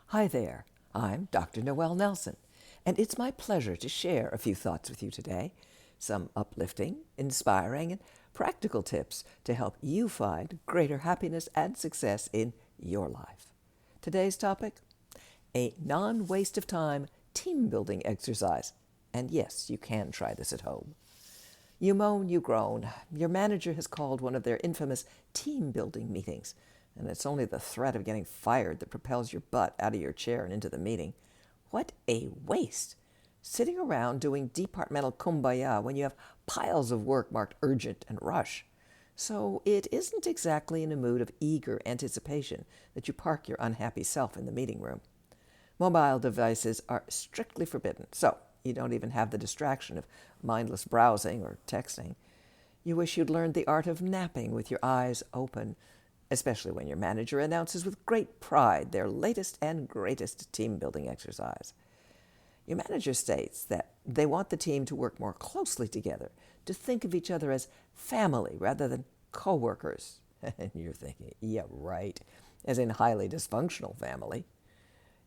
Hi there, I'm Dr. Noel Nelson, and it's my pleasure to share a few thoughts with you today, some uplifting, inspiring, and practical tips to help you find greater happiness and success in your life. Today's topic, a non-waste of time team building exercise. And yes, you can try this at home. You moan, you groan. Your manager has called one of their infamous team building meetings, and it's only the threat of getting fired that propels your butt out of your chair and into the meeting. What a waste! Sitting around doing departmental kumbaya when you have piles of work marked urgent and rush. So it isn't exactly in a mood of eager anticipation that you park your unhappy self in the meeting room. Mobile devices are strictly forbidden, so you don't even have the distraction of mindless browsing or texting. You wish you'd learned the art of napping with your eyes open, especially when your manager announces with great pride their latest and greatest team-building exercise. Your manager states that they want the team to work more closely together, to think of each other as family rather than co-workers. And you're thinking, yeah, right, as in highly dysfunctional family.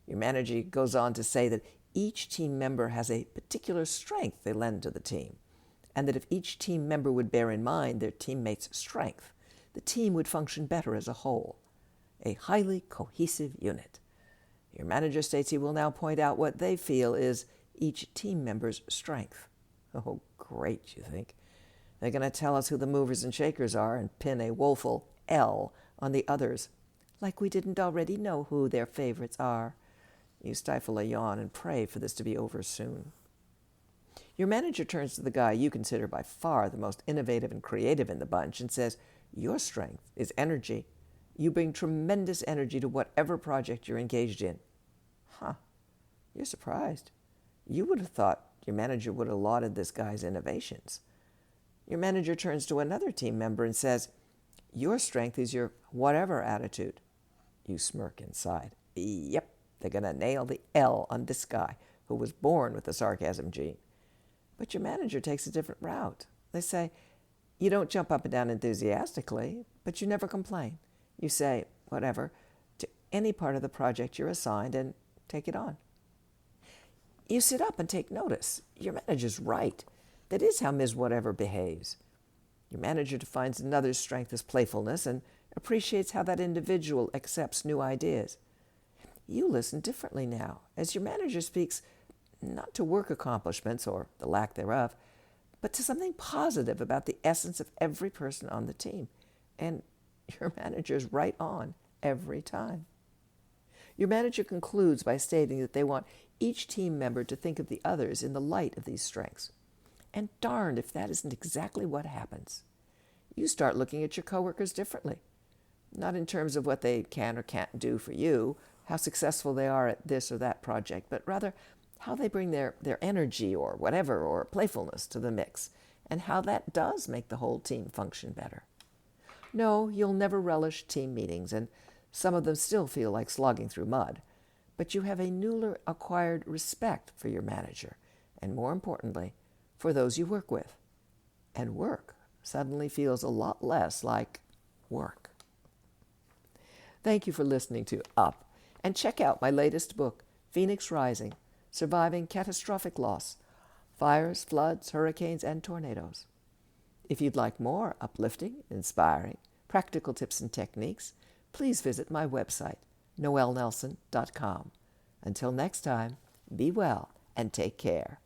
Your manager goes on to say that each team member has a particular strength they lend to the team, and that if each team member would bear in mind their teammates' strength, the team would function better as a whole, a highly cohesive unit. Your manager states he will now point out what they feel is each team member's strength. Oh, great, you think. They're going to tell us who the movers and shakers are and pin a woeful L on the others, like we didn't already know who their favorites are. You stifle a yawn and pray for this to be over soon. Your manager turns to the guy you consider by far the most innovative and creative in the bunch and says, your strength is energy. You bring tremendous energy to whatever project you're engaged in. Huh. You're surprised. You would have thought your manager would have lauded this guy's innovations. Your manager turns to another team member and says, your strength is your whatever attitude. You smirk inside. Yep, they're going to nail the L on this guy who was born with the sarcasm gene. But your manager takes a different route. They say, you don't jump up and down enthusiastically, but you never complain. You say, whatever, to any part of the project you're assigned and take it on. You sit up and take notice. Your manager's right. That is how Ms. Whatever behaves. Your manager defines another's strength as playfulness and appreciates how that individual accepts new ideas. You listen differently now, as your manager speaks not to work accomplishments or the lack thereof, but to something positive about the essence of every person on the team. And your manager's right on every time. Your manager concludes by stating that they want each team member to think of the others in the light of these strengths. And darned if that isn't exactly what happens. You start looking at your coworkers differently, not in terms of what they can or can't do for you, how successful they are at this or that project, but rather how they bring their energy or whatever or playfulness to the mix, and how that does make the whole team function better. No, you'll never relish team meetings, and some of them still feel like slogging through mud, but you have a newly acquired respect for your manager, and more importantly, for those you work with. And work suddenly feels a lot less like work. Thank you for listening to Up, and check out my latest book, Phoenix Rising, Surviving Catastrophic Loss, Fires, Floods, Hurricanes, and Tornadoes. If you'd like more uplifting, inspiring, practical tips and techniques, please visit my website, noelnelson.com. Until next time, be well and take care.